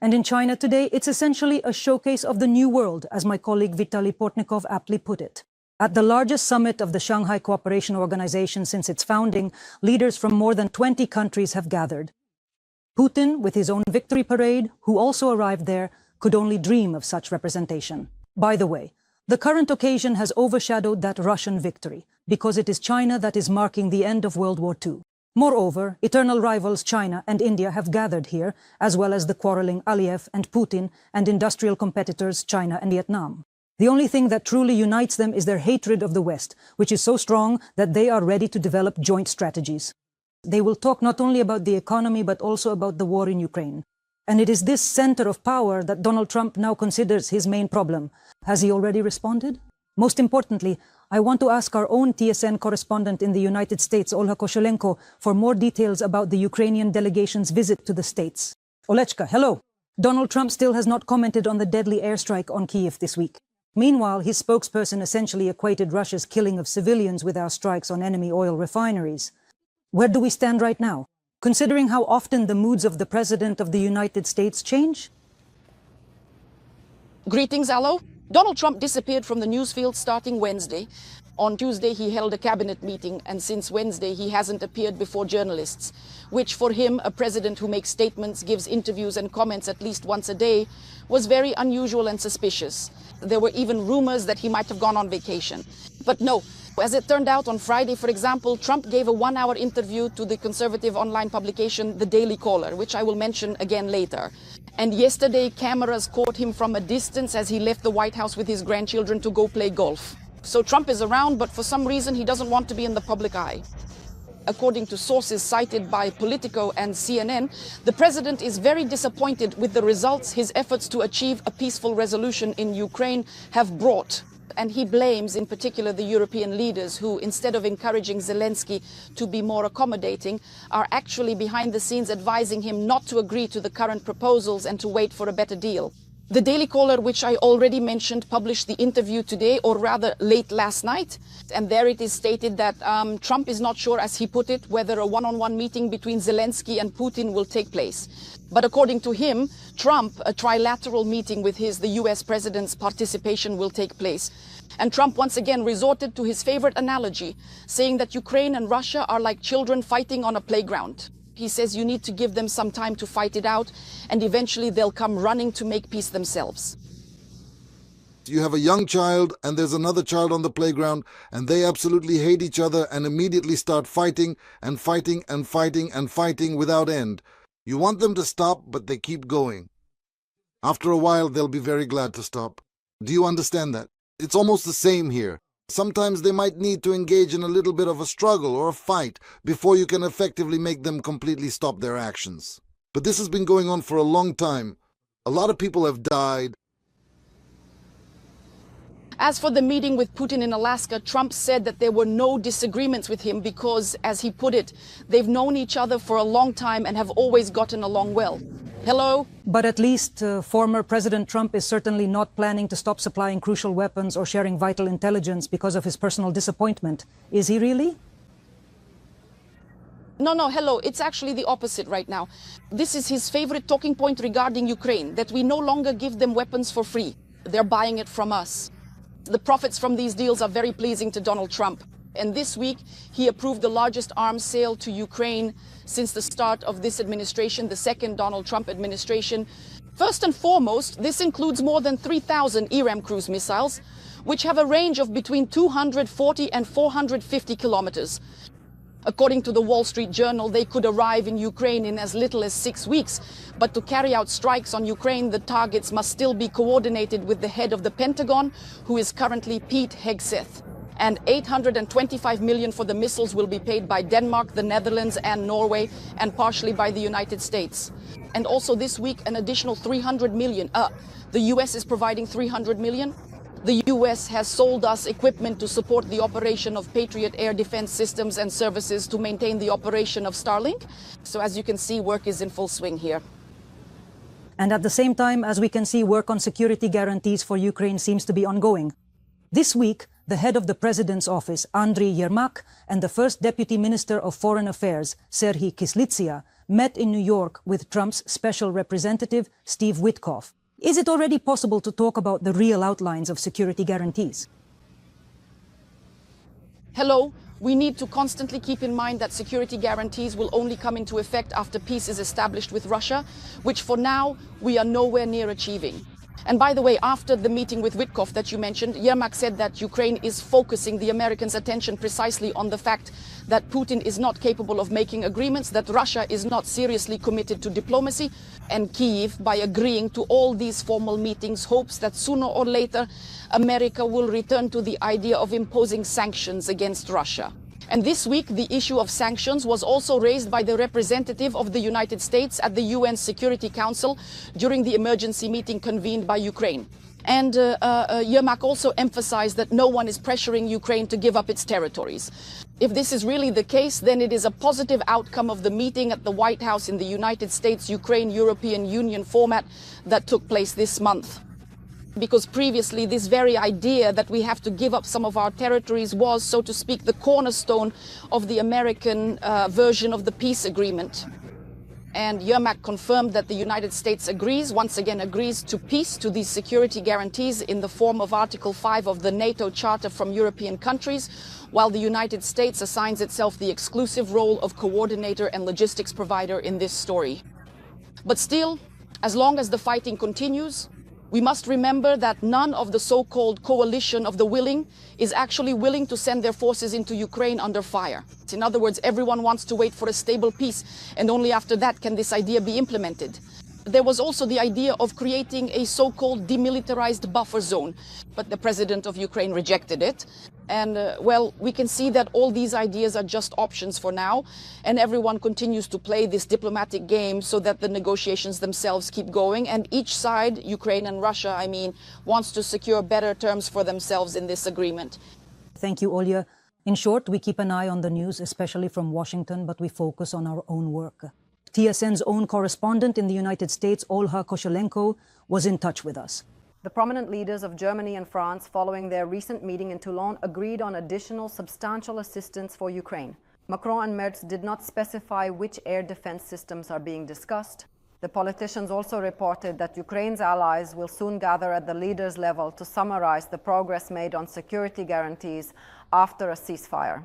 And in China today, it's essentially a showcase of the new world, as my colleague Vitaly Portnikov aptly put it. At the largest summit of the Shanghai Cooperation Organization since its founding, leaders from more than 20 countries have gathered. Putin, with his own victory parade, who also arrived there, could only dream of such representation. By the way, the current occasion has overshadowed that Russian victory, because it is China that is marking the end of World War II. Moreover, eternal rivals China and India have gathered here, as well as the quarreling Aliyev and Putin and industrial competitors China and Vietnam. The only thing that truly unites them is their hatred of the West, which is so strong that they are ready to develop joint strategies. They will talk not only about the economy but also about the war in Ukraine. And it is this center of power that Donald Trump now considers his main problem. Has he already responded? Most importantly, I want to ask our own TSN correspondent in the United States, Olga Koshelenko, for more details about the Ukrainian delegation's visit to the States. Olechka, hello. Donald Trump still has not commented on the deadly airstrike on Kyiv this week. Meanwhile, his spokesperson essentially equated Russia's killing of civilians with our strikes on enemy oil refineries. Where do we stand right now, considering how often the moods of the President of the United States change? Greetings, Alo. Donald Trump disappeared from the newsfield starting Wednesday. On Tuesday, he held a cabinet meeting, and since Wednesday, he hasn't appeared before journalists, which for him, a president who makes statements, gives interviews and comments at least once a day, was very unusual and suspicious. There were even rumors that he might have gone on vacation. But no. As it turned out on Friday, for example, Trump gave a one-hour interview to the conservative online publication, The Daily Caller, which I will mention again later. And yesterday, cameras caught him from a distance as he left the White House with his grandchildren to go play golf. So Trump is around, but for some reason, he doesn't want to be in the public eye. According to sources cited by Politico and CNN, the president is very disappointed with the results his efforts to achieve a peaceful resolution in Ukraine have brought. And he blames in particular the European leaders who, instead of encouraging Zelensky to be more accommodating, are actually behind the scenes advising him not to agree to the current proposals and to wait for a better deal. The Daily Caller, which I already mentioned, published the interview today, or rather late last night. And there it is stated that Trump is not sure, as he put it, whether a one-on-one meeting between Zelensky and Putin will take place. But according to him, Trump, a trilateral meeting with the US president's participation will take place. And Trump once again resorted to his favorite analogy, saying that Ukraine and Russia are like children fighting on a playground. He says you need to give them some time to fight it out, and eventually they'll come running to make peace themselves. You have a young child and there's another child on the playground, and they absolutely hate each other and immediately start fighting and fighting and fighting and fighting without end. You want them to stop, but they keep going. After a while, they'll be very glad to stop. Do you understand that? It's almost the same here. Sometimes they might need to engage in a little bit of a struggle or a fight before you can effectively make them completely stop their actions. But this has been going on for a long time. A lot of people have died. As for the meeting with Putin in Alaska, Trump said that there were no disagreements with him because, as he put it, they've known each other for a long time and have always gotten along well. Hello? But at least former President Trump is certainly not planning to stop supplying crucial weapons or sharing vital intelligence because of his personal disappointment. Is he really? No, hello. It's actually the opposite right now. This is his favorite talking point regarding Ukraine, that we no longer give them weapons for free. They're buying it from us. The profits from these deals are very pleasing to Donald Trump. And this week, he approved the largest arms sale to Ukraine since the start of this administration, the second Donald Trump administration. First and foremost, this includes more than 3,000 Iram cruise missiles, which have a range of between 240 and 450 kilometers. According to the Wall Street Journal, they could arrive in Ukraine in as little as 6 weeks. But to carry out strikes on Ukraine, the targets must still be coordinated with the head of the Pentagon, who is currently Pete Hegseth. And $825 million for the missiles will be paid by Denmark, the Netherlands and Norway, and partially by the United States. And also this week, an additional $300 million. The US is providing $300 million. The US has sold us equipment to support the operation of Patriot air defense systems and services to maintain the operation of Starlink. So as you can see, work is in full swing here. And at the same time, as we can see, work on security guarantees for Ukraine seems to be ongoing. This week, the head of the President's office, Andriy Yermak, and the First Deputy Minister of Foreign Affairs, Serhiy Kislitsia, met in New York with Trump's special representative, Steve Witkoff. Is it already possible to talk about the real outlines of security guarantees? Hello. We need to constantly keep in mind that security guarantees will only come into effect after peace is established with Russia, which for now we are nowhere near achieving. And by the way, after the meeting with Witkoff that you mentioned, Yermak said that Ukraine is focusing the Americans' attention precisely on the fact that Putin is not capable of making agreements, that Russia is not seriously committed to diplomacy, and Kyiv, by agreeing to all these formal meetings, hopes that sooner or later America will return to the idea of imposing sanctions against Russia. And this week, the issue of sanctions was also raised by the representative of the United States at the UN Security Council during the emergency meeting convened by Ukraine. And Yermak also emphasized that no one is pressuring Ukraine to give up its territories. If this is really the case, then it is a positive outcome of the meeting at the White House in the United States Ukraine-European Union format that took place this month. Because previously this very idea that we have to give up some of our territories was, so to speak, the cornerstone of the American version of the peace agreement. And Yermak confirmed that the United States once again agrees to peace, to these security guarantees in the form of Article 5 of the NATO Charter from European countries, while the United States assigns itself the exclusive role of coordinator and logistics provider in this story. But still, as long as the fighting continues, we must remember that none of the so-called coalition of the willing is actually willing to send their forces into Ukraine under fire. In other words, everyone wants to wait for a stable peace, and only after that can this idea be implemented. There was also the idea of creating a so-called demilitarized buffer zone, but the president of Ukraine rejected it. And, well, we can see that all these ideas are just options for now, and everyone continues to play this diplomatic game so that the negotiations themselves keep going. And each side, Ukraine and Russia, I mean, wants to secure better terms for themselves in this agreement. Thank you, Olga. In short, we keep an eye on the news, especially from Washington, but we focus on our own work. TSN's own correspondent in the United States, Olga Koshelenko, was in touch with us. The prominent leaders of Germany and France, following their recent meeting in Toulon, agreed on additional substantial assistance for Ukraine. Macron and Merz did not specify which air defense systems are being discussed. The politicians also reported that Ukraine's allies will soon gather at the leaders' level to summarize the progress made on security guarantees after a ceasefire.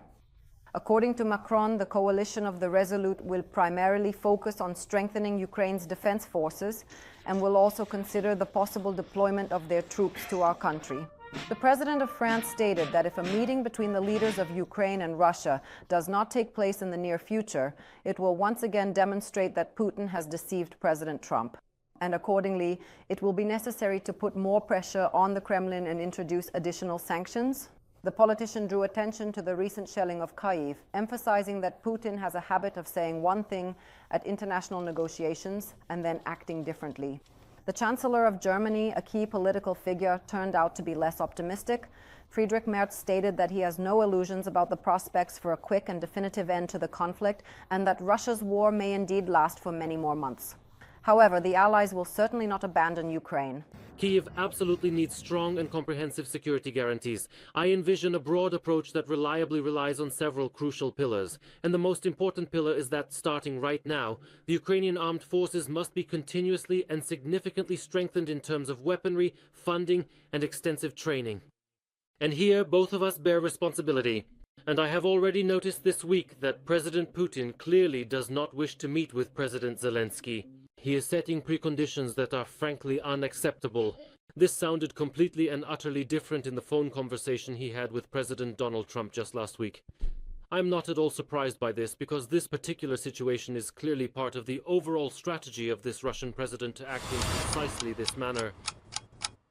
According to Macron, the coalition of the Resolute will primarily focus on strengthening Ukraine's defense forces and will also consider the possible deployment of their troops to our country. The president of France stated that if a meeting between the leaders of Ukraine and Russia does not take place in the near future, it will once again demonstrate that Putin has deceived President Trump. And accordingly, it will be necessary to put more pressure on the Kremlin and introduce additional sanctions. The politician drew attention to the recent shelling of Kyiv, emphasizing that Putin has a habit of saying one thing at international negotiations and then acting differently. The Chancellor of Germany, a key political figure, turned out to be less optimistic. Friedrich Merz stated that he has no illusions about the prospects for a quick and definitive end to the conflict and that Russia's war may indeed last for many more months. However, the Allies will certainly not abandon Ukraine. Kyiv absolutely needs strong and comprehensive security guarantees. I envision a broad approach that reliably relies on several crucial pillars. And the most important pillar is that, starting right now, the Ukrainian armed forces must be continuously and significantly strengthened in terms of weaponry, funding, and extensive training. And here, both of us bear responsibility. And I have already noticed this week that President Putin clearly does not wish to meet with President Zelensky. He is setting preconditions that are frankly unacceptable. This sounded completely and utterly different in the phone conversation he had with President Donald Trump just last week. I'm not at all surprised by this, because this particular situation is clearly part of the overall strategy of this Russian president to act in precisely this manner.